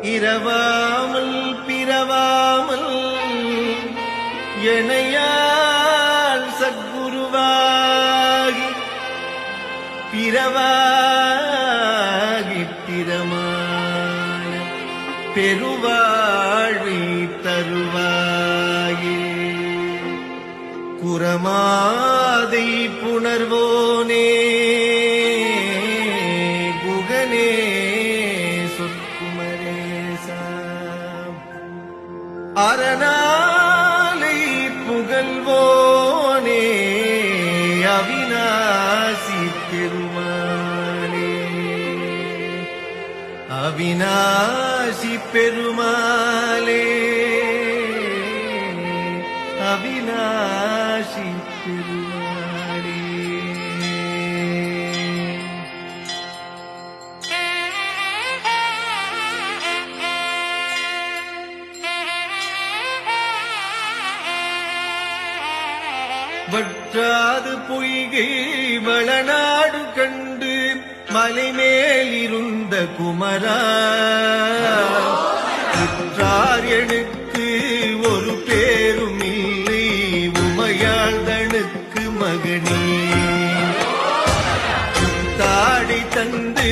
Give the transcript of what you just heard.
இரவாமல் பிறவாமல் எனையால் சத்குருவாகி பிறவாகி திறமான பெருவாழ்வை தருவாயே. குரமாதை புணர்வோனே குகனே சொற்குமரேசா அரணாலை புகழ்வோனே அவிநாசி பெருமாளே. அவிநாசி பெருமாளே அவிநாசி பெருமாளே. வற்றாது பொய்கை வளநாடு கண்டு மலைமேல் இருந்த குமரா குற்றார் எனக்கு ஒரு பேரும் இல்லை உமையாள்தனுக்கு மகனே. தாடி தந்து